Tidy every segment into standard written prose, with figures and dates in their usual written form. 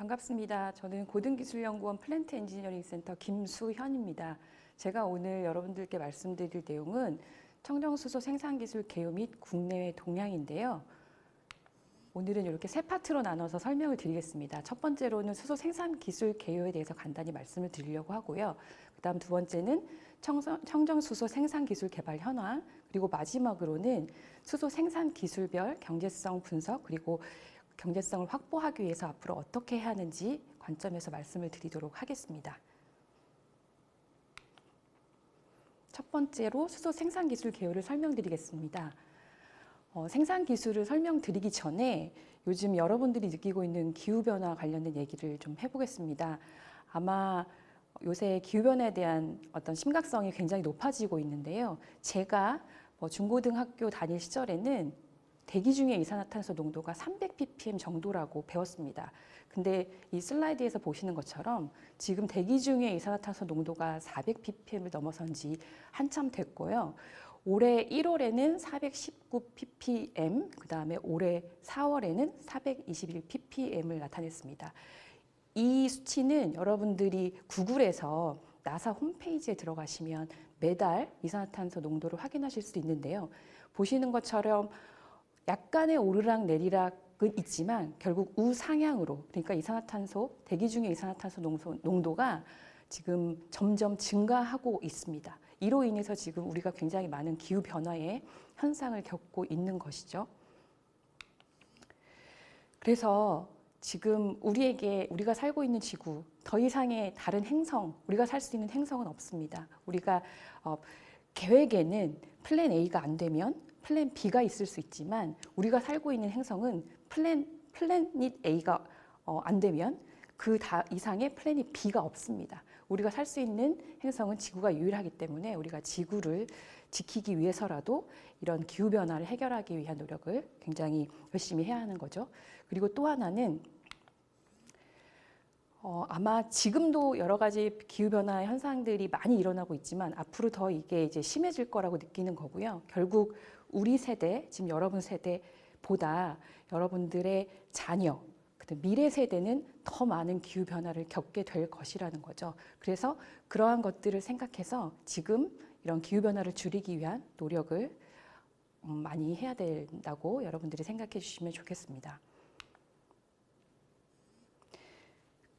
반갑습니다. 저는 고등기술연구원 플랜트 엔지니어링 센터 김수현입니다. 제가 오늘 여러분들께 말씀드릴 내용은 청정수소 생산기술 개요 및 국내외 동향인데요. 오늘은 이렇게 세 파트로 나눠서 설명을 드리겠습니다. 첫 번째로는 수소 생산기술 개요에 대해서 간단히 말씀을 드리려고 하고요. 그다음 두 번째는 청정수소 생산기술 개발 현황, 그리고 마지막으로는 수소 생산기술별 경제성 분석, 그리고 경제성을 확보하기 위해서 앞으로 어떻게 해야 하는지 관점에서 말씀을 드리도록 하겠습니다. 첫 번째로 수소 생산기술 개요를 설명드리겠습니다. 생산기술을 설명드리기 전에 요즘 여러분들이 느끼고 있는 기후변화 관련된 얘기를 좀 해보겠습니다. 아마 요새 기후변화에 대한 어떤 심각성이 굉장히 높아지고 있는데요. 제가 중고등학교 다닐 시절에는 대기 중에 이산화탄소 농도가 300ppm 정도라고 배웠습니다. 근데 이 슬라이드에서 보시는 것처럼 지금 대기 중에 이산화탄소 농도가 400ppm을 넘어선 지 한참 됐고요. 올해 1월에는 419ppm, 그 다음에 올해 4월에는 421ppm을 나타냈습니다. 이 수치는 여러분들이 구글에서 나사 홈페이지에 들어가시면 매달 이산화탄소 농도를 확인하실 수 있는데요. 보시는 것처럼 약간의 오르락 내리락은 있지만 결국 우상향으로, 그러니까 이산화탄소, 대기 중의 이산화탄소 농도가 지금 점점 증가하고 있습니다. 이로 인해서 지금 우리가 굉장히 많은 기후변화의 현상을 겪고 있는 것이죠. 그래서 지금 우리가 살고 있는 지구, 더 이상의 다른 행성, 우리가 살 수 있는 행성은 없습니다. 우리가 계획에는 플랜 A가 안 되면 플랜 B가 있을 수 있지만 우리가 살고 있는 행성은 플래닛 A가 안 되면 그 이상의 플래닛 B가 없습니다. 우리가 살 수 있는 행성은 지구가 유일하기 때문에 우리가 지구를 지키기 위해서라도 이런 기후변화를 해결하기 위한 노력을 굉장히 열심히 해야 하는 거죠. 그리고 또 하나는 아마 지금도 여러 가지 기후변화 현상들이 많이 일어나고 있지만 앞으로 더 이게 이제 심해질 거라고 느끼는 거고요. 결국 우리 세대, 지금 여러분 세대보다 여러분들의 자녀, 미래 세대는 더 많은 기후변화를 겪게 될 것이라는 거죠. 그래서 그러한 것들을 생각해서 지금 이런 기후변화를 줄이기 위한 노력을 많이 해야 된다고 여러분들이 생각해 주시면 좋겠습니다.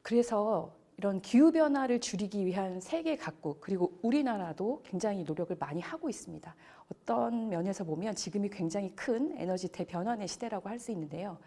그래서 이런 기후변화를 줄이기 위한 세계 각국, 그리고 우리나라도 굉장히 노력을 많이 하고 있습니다. 어떤 면에서 보면 지금이 굉장히 큰 에너지 대변환의 시대라고 할 수 있는데요.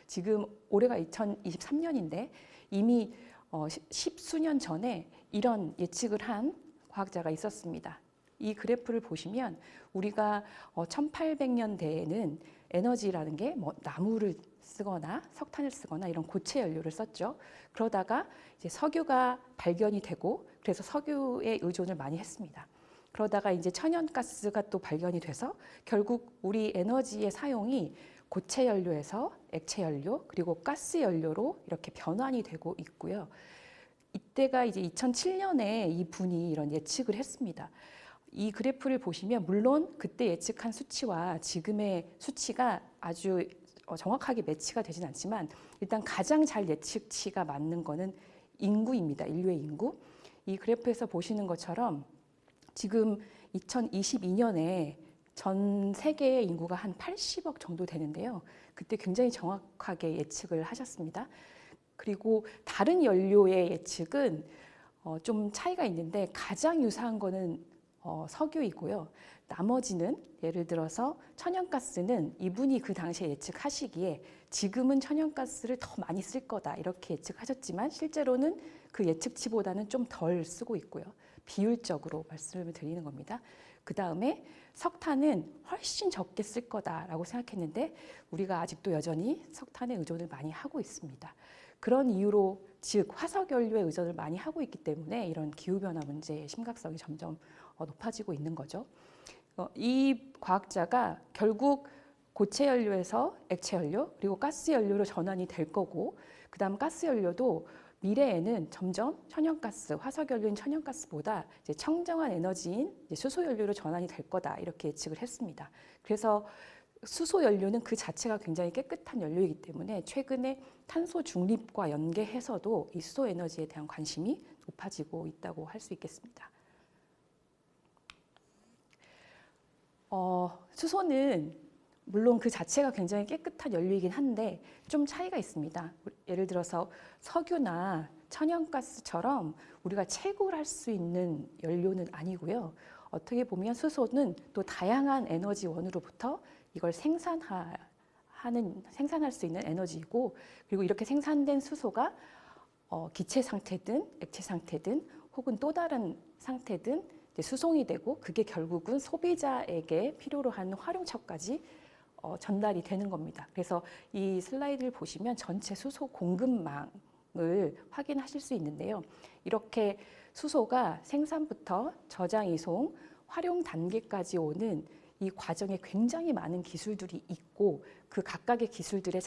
지금 올해가 2023년인데 이미 10수년 전에 이런 예측을 한 과학자가 있었습니다. 이 그래프를 보시면 우리가 1800년대에는 에너지라는 게 나무를 쓰거나 석탄을 쓰거나 이런 고체 연료를 썼죠. 그러다가 이제 석유가 발견이 되고 그래서 석유에 의존을 많이 했습니다. 그러다가 이제 천연가스가 또 발견이 돼서 결국 우리 에너지의 사용이 고체 연료에서 액체 연료 그리고 가스 연료로 이렇게 변환이 되고 있고요. 이때가 이제 2007년에 이분이 이런 예측을 했습니다. 이 그래프를 보시면 물론 그때 예측한 수치와 지금의 수치가 아주 정확하게 매치가 되진 않지만 일단 가장 잘 예측치가 맞는 거는 인구입니다. 인류의 인구. 이 그래프에서 보시는 것처럼 지금 2022년에 전 세계의 인구가 한 80억 정도 되는데요. 그때 굉장히 정확하게 예측을 하셨습니다. 그리고 다른 연료의 예측은 좀 차이가 있는데 가장 유사한 거는 석유이고요. 나머지는 예를 들어서 천연가스는 이분이 그 당시에 예측하시기에 지금은 천연가스를 더 많이 쓸 거다 이렇게 예측하셨지만 실제로는 그 예측치보다는 좀 덜 쓰고 있고요. 비율적으로 말씀을 드리는 겁니다. 그 다음에 석탄은 훨씬 적게 쓸 거다라고 생각했는데 우리가 아직도 여전히 석탄에 의존을 많이 하고 있습니다. 그런 이유로 즉 화석연료에 의존을 많이 하고 있기 때문에 이런 기후변화 문제의 심각성이 점점 높아지고 있는 거죠. 이 과학자가 결국 고체 연료에서 액체 연료 그리고 가스 연료로 전환이 될 거고 그 다음 가스 연료도 미래에는 점점 천연가스, 화석연료인 천연가스보다 이제 청정한 에너지인 이제 수소연료로 전환이 될 거다 이렇게 예측을 했습니다. 그래서 수소 연료는 그 자체가 굉장히 깨끗한 연료이기 때문에 최근에 탄소 중립과 연계해서도 이 수소 에너지에 대한 관심이 높아지고 있다고 할 수 있겠습니다. 수소는 물론 그 자체가 굉장히 깨끗한 연료이긴 한데 좀 차이가 있습니다. 예를 들어서 석유나 천연가스처럼 우리가 채굴할 수 있는 연료는 아니고요. 어떻게 보면 수소는 또 다양한 에너지원으로부터 이걸 생산할 수 있는 에너지이고, 그리고 이렇게 생산된 수소가 기체 상태든 액체 상태든 혹은 또 다른 상태든 수송이 되고, 그게 결국은 소비자에게 필요로 하는 활용처까지 전달이 되는 겁니다. 그래서 이 슬라이드를 보시면 전체 수소 공급망을 확인하실 수 있는데요. 이렇게 수소가 생산부터 저장, 이송, 활용 단계까지 오는 이 과정에 굉장히 많은 기술들이 있고, 그 각각의 기술들의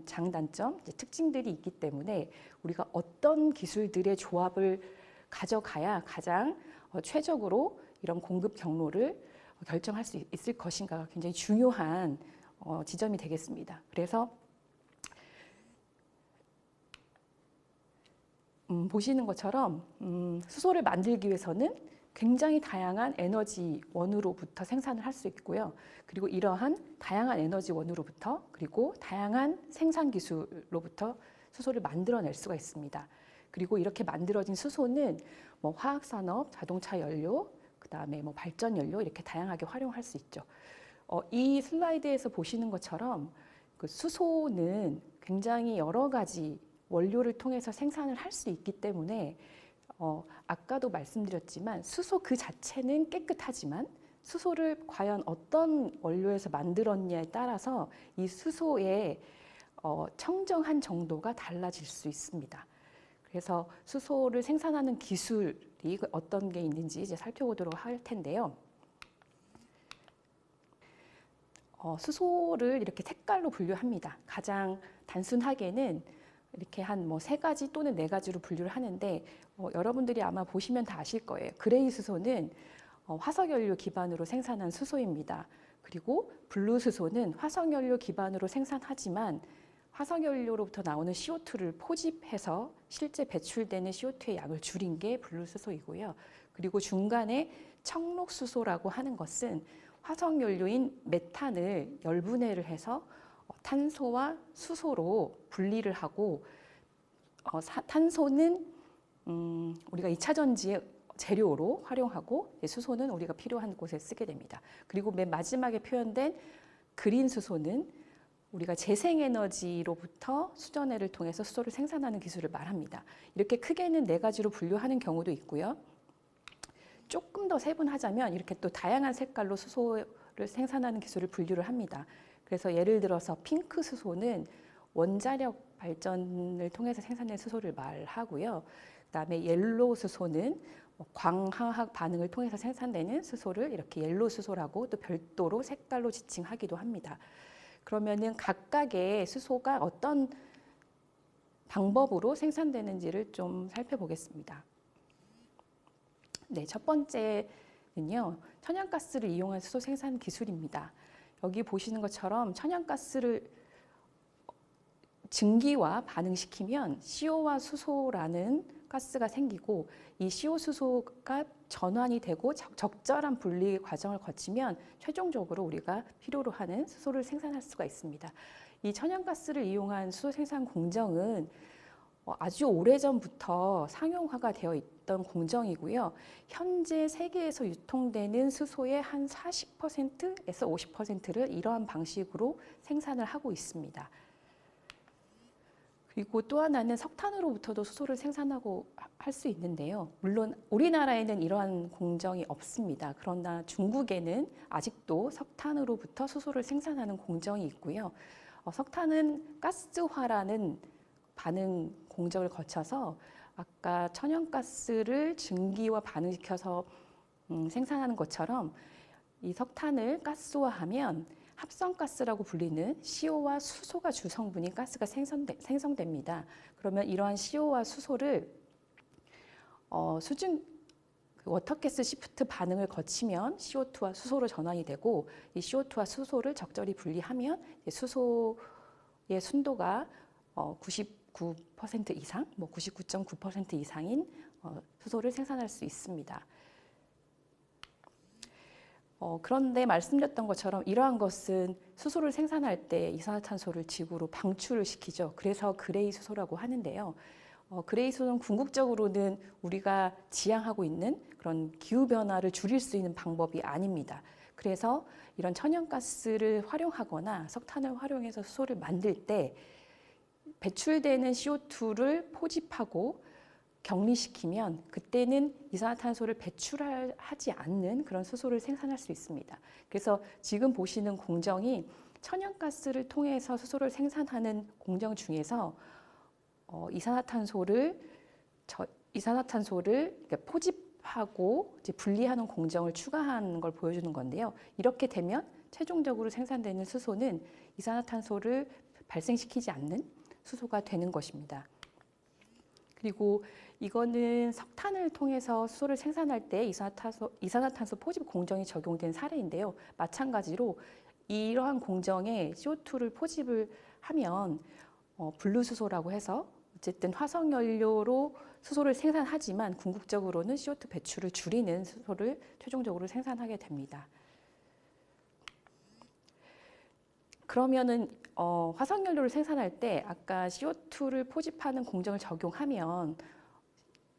장단점, 특징들이 있기 때문에 우리가 어떤 기술들의 조합을 가져가야 가장 최적으로 이런 공급 경로를 결정할 수 있을 것인가가 굉장히 중요한 지점이 되겠습니다. 그래서 보시는 것처럼 수소를 만들기 위해서는 굉장히 다양한 에너지원으로부터 생산을 할 수 있고요. 그리고 이러한 다양한 에너지원으로부터, 그리고 다양한 생산 기술로부터 수소를 만들어낼 수가 있습니다. 그리고 이렇게 만들어진 수소는 뭐 화학산업, 자동차 연료, 그다음에 뭐 발전 연료, 이렇게 다양하게 활용할 수 있죠. 이 슬라이드에서 보시는 것처럼 그 수소는 굉장히 여러 가지 원료를 통해서 생산을 할 수 있기 때문에 아까도 말씀드렸지만 수소 그 자체는 깨끗하지만 수소를 과연 어떤 원료에서 만들었냐에 따라서 이 수소의 청정한 정도가 달라질 수 있습니다. 그래서 수소를 생산하는 기술이 어떤 게 있는지 이제 살펴보도록 할 텐데요. 수소를 이렇게 색깔로 분류합니다. 가장 단순하게는 이렇게 한 뭐 3가지 또는 4가지로 분류를 하는데, 여러분들이 아마 보시면 다 아실 거예요. 그레이 수소는 화석연료 기반으로 생산한 수소입니다. 그리고 블루 수소는 화석연료 기반으로 생산하지만 화석연료로부터 나오는 CO2를 포집해서 실제 배출되는 CO2의 양을 줄인 게 블루 수소이고요. 그리고 중간에 청록수소라고 하는 것은 화석연료인 메탄을 열분해를 해서 탄소와 수소로 분리를 하고, 탄소는 우리가 2차 전지의 재료로 활용하고, 수소는 우리가 필요한 곳에 쓰게 됩니다. 그리고 맨 마지막에 표현된 그린 수소는 우리가 재생에너지로부터 수전해를 통해서 수소를 생산하는 기술을 말합니다. 이렇게 크게는 4가지로 분류하는 경우도 있고요. 조금 더 세분하자면 이렇게 또 다양한 색깔로 수소를 생산하는 기술을 분류를 합니다. 그래서 예를 들어서 핑크 수소는 원자력 발전을 통해서 생산된 수소를 말하고요. 그다음에 옐로우 수소는 광화학 반응을 통해서 생산되는 수소를 이렇게 옐로우 수소라고 또 별도로 색깔로 지칭하기도 합니다. 그러면은 각각의 수소가 어떤 방법으로 생산되는지를 좀 살펴보겠습니다. 네, 첫 번째는요, 천연가스를 이용한 수소 생산 기술입니다. 여기 보시는 것처럼 천연가스를 증기와 반응시키면 CO와 수소라는 가스가 생기고, 이 CO 수소가 전환이 되고 적절한 분리 과정을 거치면 최종적으로 우리가 필요로 하는 수소를 생산할 수가 있습니다. 이 천연가스를 이용한 수소 생산 공정은 아주 오래전부터 상용화가 되어 있던 공정이고요. 현재 세계에서 유통되는 수소의 한 40%에서 50%를 이러한 방식으로 생산을 하고 있습니다. 그리고 또 하나는 석탄으로부터도 수소를 생산하고 할 수 있는데요. 물론 우리나라에는 이러한 공정이 없습니다. 그러나 중국에는 아직도 석탄으로부터 수소를 생산하는 공정이 있고요. 석탄은 가스화라는 반응 공정을 거쳐서 아까 천연가스를 증기와 반응시켜서 생산하는 것처럼 이 석탄을 가스화하면 합성가스라고 불리는 CO와 수소가 주성분인 가스가 생성됩니다. 그러면 이러한 CO와 수소를 그 워터가스 시프트 반응을 거치면 CO2와 수소로 전환이 되고 이 CO2와 수소를 적절히 분리하면 수소의 순도가 99% 이상, 99.9% 이상인 수소를 생산할 수 있습니다. 그런데 말씀드렸던 것처럼 이러한 것은 수소를 생산할 때 이산화탄소를 지구로 방출을 시키죠. 그래서 그레이 수소라고 하는데요. 그레이 수소는 궁극적으로는 우리가 지향하고 있는 그런 기후변화를 줄일 수 있는 방법이 아닙니다. 그래서 이런 천연가스를 활용하거나 석탄을 활용해서 수소를 만들 때 배출되는 CO2를 포집하고 격리시키면 그때는 이산화탄소를 배출하지 않는 그런 수소를 생산할 수 있습니다. 그래서 지금 보시는 공정이 천연가스를 통해서 수소를 생산하는 공정 중에서 이산화탄소를 포집하고 이제 분리하는 공정을 추가한 걸 보여주는 건데요. 이렇게 되면 최종적으로 생산되는 수소는 이산화탄소를 발생시키지 않는 수소가 되는 것입니다. 그리고 이거는 석탄을 통해서 수소를 생산할 때 이산화탄소 포집 공정이 적용된 사례인데요. 마찬가지로 이러한 공정에 CO2를 포집을 하면 분류수소라고 해서 어쨌든 화석연료로 수소를 생산하지만 궁극적으로는 CO2 배출을 줄이는 수소를 최종적으로 생산하게 됩니다. 그러면은 화석연료를 생산할 때 아까 CO2를 포집하는 공정을 적용하면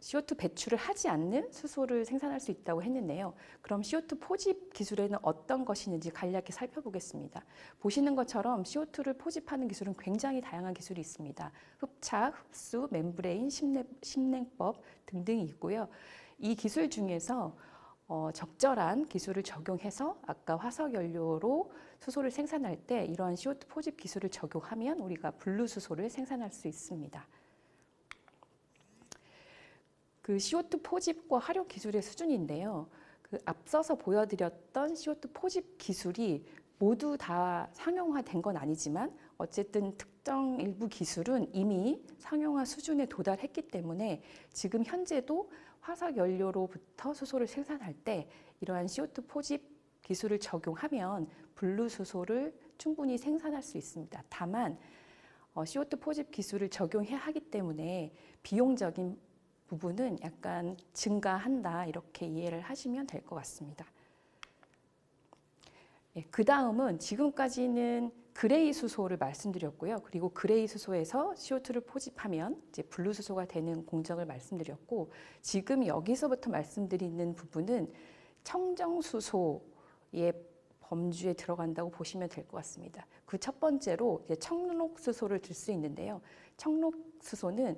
CO2 배출을 하지 않는 수소를 생산할 수 있다고 했는데요. 그럼 CO2 포집 기술에는 어떤 것이 있는지 간략히 살펴보겠습니다. 보시는 것처럼 CO2를 포집하는 기술은 굉장히 다양한 기술이 있습니다. 흡착, 흡수, 멤브레인, 심냉법 등등이 있고요. 이 기술 중에서 적절한 기술을 적용해서 아까 화석연료로 수소를 생산할 때 이러한 CO2 포집 기술을 적용하면 우리가 분류수소를 생산할 수 있습니다. 그 CO2 포집과 활용 기술의 수준인데요. 그 앞서서 보여드렸던 CO2 포집 기술이 모두 다 상용화된 건 아니지만 어쨌든 특정 일부 기술은 이미 상용화 수준에 도달했기 때문에 지금 현재도 화석연료로부터 수소를 생산할 때 이러한 CO2 포집 기술을 적용하면 분류수소를 충분히 생산할 수 있습니다. 다만 CO2 포집 기술을 적용해야 하기 때문에 비용적인 부분은 약간 증가한다 이렇게 이해를 하시면 될 것 같습니다. 그 다음은 지금까지는 그레이 수소를 말씀드렸고요. 그리고 그레이 수소에서 CO2를 포집하면 이제 분류수소가 되는 공정을 말씀드렸고 지금 여기서부터 말씀드리는 부분은 청정수소의 범주에 들어간다고 보시면 될 것 같습니다. 그 첫 번째로 이제 청록수소를 들 수 있는데요. 청록수소는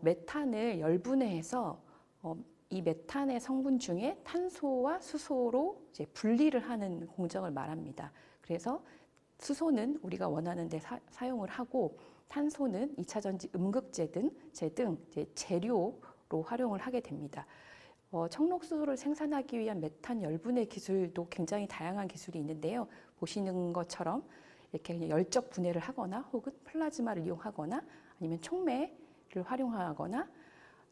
메탄을 열분해해서 이 메탄의 성분 중에 탄소와 수소로 이제 분리를 하는 공정을 말합니다. 그래서 수소는 우리가 원하는 데 사용을 하고 탄소는 2차 전지 음극재 등 재료로 활용을 하게 됩니다. 청록수소를 생산하기 위한 메탄 열분해 기술도 굉장히 다양한 기술이 있는데요. 보시는 것처럼 이렇게 그냥 열적 분해를 하거나 혹은 플라즈마를 이용하거나 아니면 촉매를 활용하거나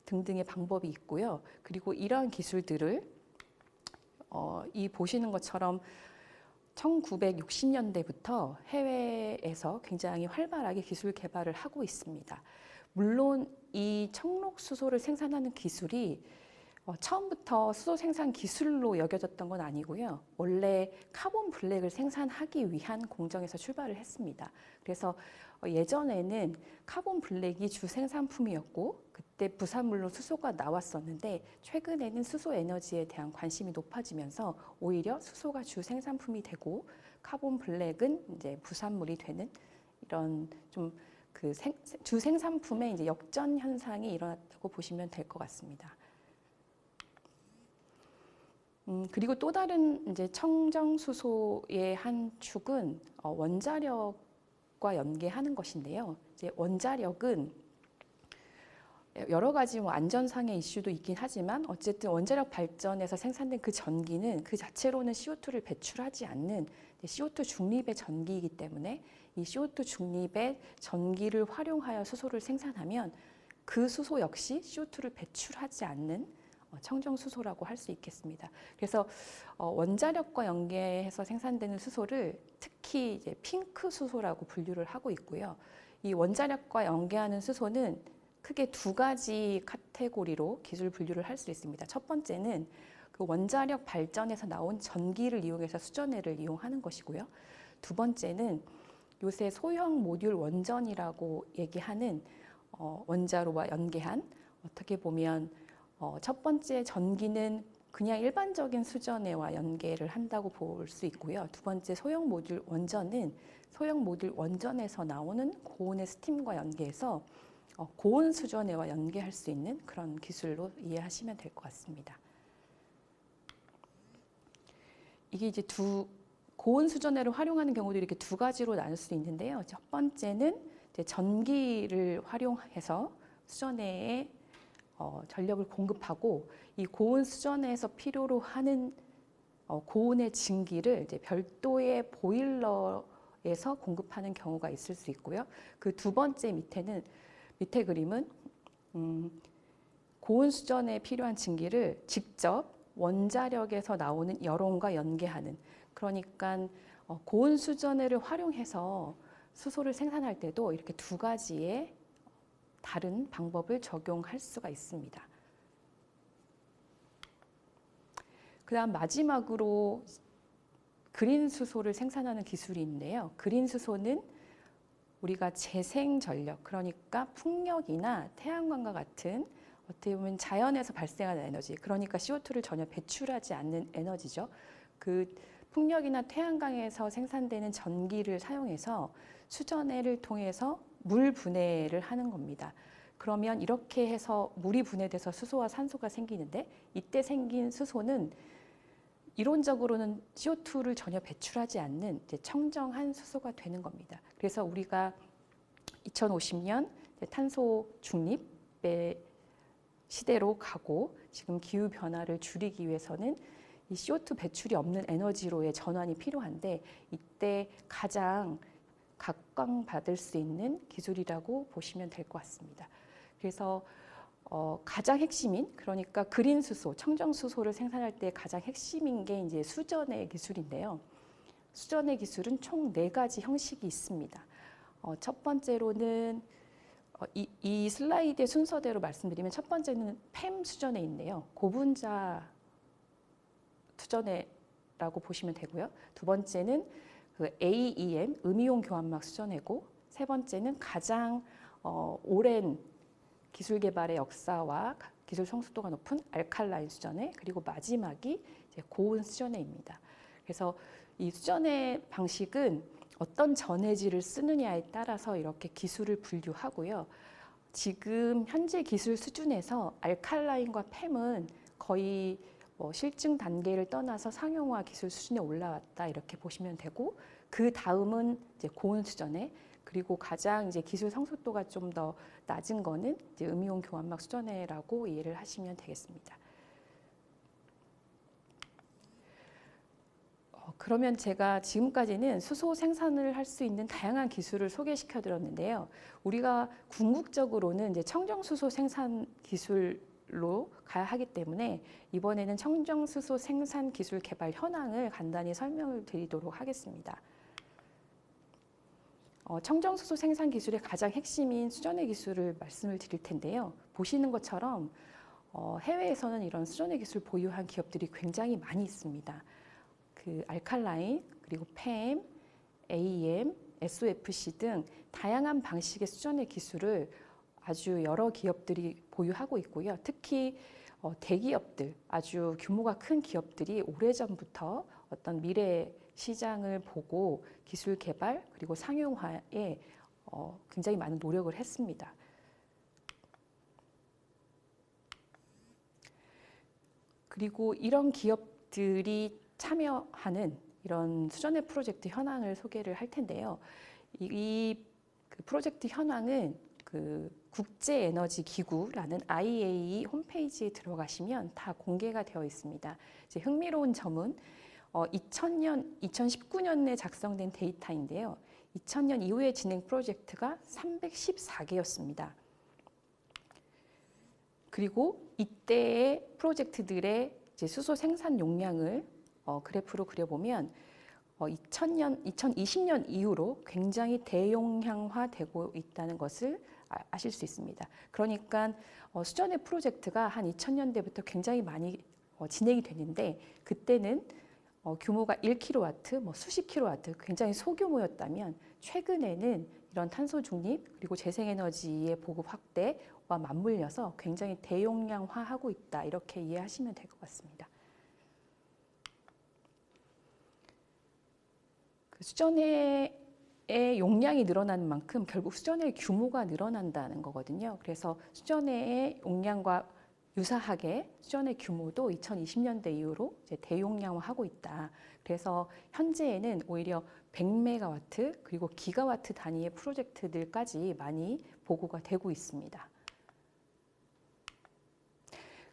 등등의 방법이 있고요. 그리고 이러한 기술들을 이 보시는 것처럼 1960년대부터 해외에서 굉장히 활발하게 기술 개발을 하고 있습니다. 물론 이 청록수소를 생산하는 기술이 처음부터 수소 생산 기술로 여겨졌던 건 아니고요. 원래 카본 블랙을 생산하기 위한 공정에서 출발을 했습니다. 그래서 예전에는 카본 블랙이 주 생산품이었고 그때 부산물로 수소가 나왔었는데 최근에는 수소 에너지에 대한 관심이 높아지면서 오히려 수소가 주 생산품이 되고 카본 블랙은 이제 부산물이 되는 이런 좀 그 주 생산품의 이제 역전 현상이 일어났다고 보시면 될 것 같습니다. 그리고 또 다른 이제 청정수소의 한 축은 원자력과 연계하는 것인데요. 이제 원자력은 여러 가지 안전상의 이슈도 있긴 하지만 어쨌든 원자력 발전에서 생산된 그 전기는 그 자체로는 CO2를 배출하지 않는 CO2 중립의 전기이기 때문에 이 CO2 중립의 전기를 활용하여 수소를 생산하면 그 수소 역시 CO2를 배출하지 않는 청정수소라고 할 수 있겠습니다. 그래서 원자력과 연계해서 생산되는 수소를 특히 이제 핑크 수소라고 분류를 하고 있고요. 이 원자력과 연계하는 수소는 크게 두 가지 카테고리로 기술 분류를 할 수 있습니다. 첫 번째는 그 원자력 발전에서 나온 전기를 이용해서 수전해를 이용하는 것이고요. 두 번째는 요새 소형 모듈 원전이라고 얘기하는 원자로와 연계한, 어떻게 보면 첫 번째 전기는 그냥 일반적인 수전해와 연계를 한다고 볼 수 있고요. 두 번째 소형 모듈 원전은 소형 모듈 원전에서 나오는 고온의 스팀과 연계해서 고온 수전해와 연계할 수 있는 그런 기술로 이해하시면 될 것 같습니다. 이게 이제 고온 수전해를 활용하는 경우도 이렇게 두 가지로 나눌 수 있는데요. 첫 번째는 이제 전기를 활용해서 수전해에 전력을 공급하고, 이 고온 수전해에서 필요로 하는 고온의 증기를 이제 별도의 보일러에서 공급하는 경우가 있을 수 있고요. 그 두 번째 밑에 그림은 고온 수전에 필요한 증기를 직접 원자력에서 나오는 열온과 연계하는, 그러니까 고온 수전해를 활용해서 수소를 생산할 때도 이렇게 두 가지의 다른 방법을 적용할 수가 있습니다. 그다음 마지막으로 그린 수소를 생산하는 기술이 있는데요. 그린 수소는 우리가 재생 전력, 그러니까 풍력이나 태양광과 같은 어떻게 보면 자연에서 발생하는 에너지, 그러니까 CO2를 전혀 배출하지 않는 에너지죠. 그 풍력이나 태양광에서 생산되는 전기를 사용해서 수전해를 통해서 물 분해를 하는 겁니다. 그러면 이렇게 해서 물이 분해돼서 수소와 산소가 생기는데, 이때 생긴 수소는 이론적으로는 CO2를 전혀 배출하지 않는 이제 청정한 수소가 되는 겁니다. 그래서 우리가 2050년 탄소 중립의 시대로 가고, 지금 기후 변화를 줄이기 위해서는 이 CO2 배출이 없는 에너지로의 전환이 필요한데, 이때 가장 각광받을 수 있는 기술이라고 보시면 될 것 같습니다. 그래서 가장 핵심인, 그러니까 그린 수소, 청정 수소를 생산할 때 가장 핵심인 게 이제 수전해 기술인데요. 수전해 기술은 총 4가지 형식이 있습니다. 첫 번째로는 이 슬라이드의 순서대로 말씀드리면, 첫 번째는 팸 수전해인데요. 고분자 수전해라고 보시면 되고요. 두 번째는 그 AEM, 음이온 교환막 수전해고, 세 번째는 가장 오랜 기술 개발의 역사와 기술 성숙도가 높은 알칼라인 수전해, 그리고 마지막이 이제 고온 수전해입니다. 그래서 이 수전해 방식은 어떤 전해질을 쓰느냐에 따라서 이렇게 기술을 분류하고요. 지금 현재 기술 수준에서 알칼라인과 팸은 거의 실증 단계를 떠나서 상용화 기술 수준에 올라왔다, 이렇게 보시면 되고, 그 다음은 이제 고온 수전해, 그리고 가장 이제 기술 성숙도가 좀 더 낮은 거는 이제 음이온 교환막 수전해라고 이해를 하시면 되겠습니다. 그러면 제가 지금까지는 수소 생산을 할 수 있는 다양한 기술을 소개시켜 드렸는데요. 우리가 궁극적으로는 이제 청정수소 생산 기술로 가야 하기 때문에, 이번에는 청정수소 생산 기술 개발 현황을 간단히 설명을 드리도록 하겠습니다. 청정수소 생산 기술의 가장 핵심인 수전해 기술을 말씀을 드릴 텐데요. 보시는 것처럼 해외에서는 이런 수전해 기술 보유한 기업들이 굉장히 많이 있습니다. 그 알칼라인, 그리고 팸, AEM, SOFC 등 다양한 방식의 수전해 기술을 아주 여러 기업들이 보유하고 있고요. 특히 대기업들, 아주 규모가 큰 기업들이 오래전부터 어떤 미래 시장을 보고 기술 개발 그리고 상용화에 굉장히 많은 노력을 했습니다. 그리고 이런 기업들이 참여하는 이런 수전해 프로젝트 현황을 소개를 할 텐데요. 그 프로젝트 현황은 그 국제에너지기구라는 IAEA 홈페이지에 들어가시면 다 공개가 되어 있습니다. 이제 흥미로운 점은 2019년에 작성된 데이터인데요. 2000년 이후에 진행 프로젝트가 314개였습니다. 그리고 이때의 프로젝트들의 이제 수소 생산 용량을 그래프로 그려보면 2020년 이후로 굉장히 대용량화되고 있다는 것을 아실 수 있습니다. 그러니까 수전의 프로젝트가 한 2000년대부터 굉장히 많이 진행이 됐는데 그때는 규모가 1kW, 뭐 수십 kW 굉장히 소규모였다면 최근에는 이런 탄소 중립 그리고 재생에너지의 보급 확대와 맞물려서 굉장히 대용량화하고 있다 이렇게 이해하시면 될 것 같습니다. 그 수전의 용량이 늘어나는 만큼 결국 수전의 규모가 늘어난다는 거거든요. 그래서 수전의 용량과 유사하게 수전의 규모도 2020년대 이후로 이제 대용량화하고 있다. 그래서 현재에는 오히려 100메가와트 그리고 기가와트 단위의 프로젝트들까지 많이 보고가 되고 있습니다.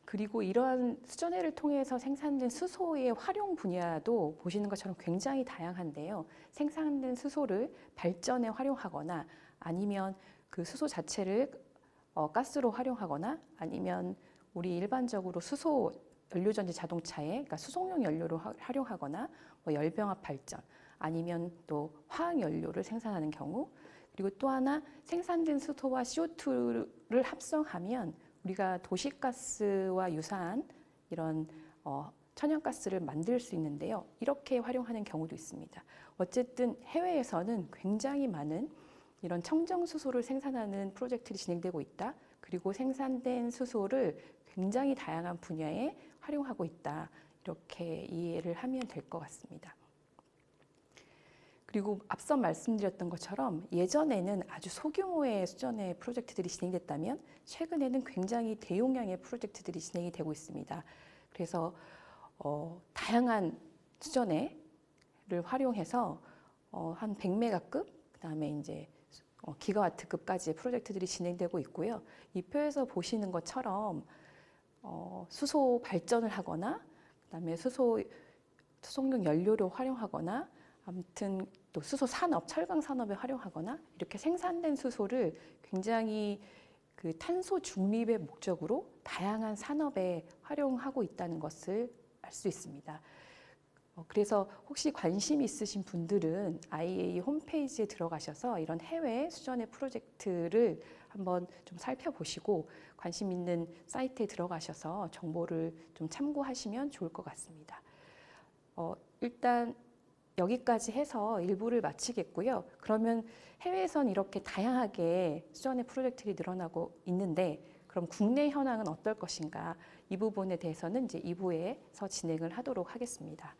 그리고 이러한 수전해를 통해서 생산된 수소의 활용 분야도 보시는 것처럼 굉장히 다양한데요. 생산된 수소를 발전에 활용하거나 아니면 그 수소 자체를 가스로 활용하거나 아니면 우리 일반적으로 수소 연료전지 자동차에 그러니까 수송용 연료로 활용하거나 뭐 열병합 발전 아니면 또 화학 연료를 생산하는 경우 그리고 또 하나 생산된 수소와 CO2를 합성하면 우리가 도시가스와 유사한 이런 천연가스를 만들 수 있는데요. 이렇게 활용하는 경우도 있습니다. 어쨌든 해외에서는 굉장히 많은 이런 청정수소를 생산하는 프로젝트들이 진행되고 있다. 그리고 생산된 수소를 굉장히 다양한 분야에 활용하고 있다. 이렇게 이해를 하면 될 것 같습니다. 그리고 앞서 말씀드렸던 것처럼 예전에는 아주 소규모의 수전의 프로젝트들이 진행됐다면 최근에는 굉장히 대용량의 프로젝트들이 진행이 되고 있습니다. 그래서 다양한 수전해를 활용해서 한 100메가급, 그다음에 이제 기가와트급까지의 프로젝트들이 진행되고 있고요. 이 표에서 보시는 것처럼 수소 발전을 하거나, 그다음에 수송용 연료로 활용하거나, 아무튼 또 수소 산업, 철강 산업에 활용하거나 이렇게 생산된 수소를 굉장히 그 탄소 중립의 목적으로 다양한 산업에 활용하고 있다는 것을 알 수 있습니다. 그래서 혹시 관심 있으신 분들은 IEA 홈페이지에 들어가셔서 이런 해외 수전의 프로젝트를 한번 좀 살펴보시고 관심 있는 사이트에 들어가셔서 정보를 좀 참고하시면 좋을 것 같습니다. 일단 여기까지 해서 일부를 마치겠고요. 그러면 해외에선 이렇게 다양하게 수전의 프로젝트들이 늘어나고 있는데 그럼 국내 현황은 어떨 것인가? 이 부분에 대해서는 이제 2부에서 진행을 하도록 하겠습니다.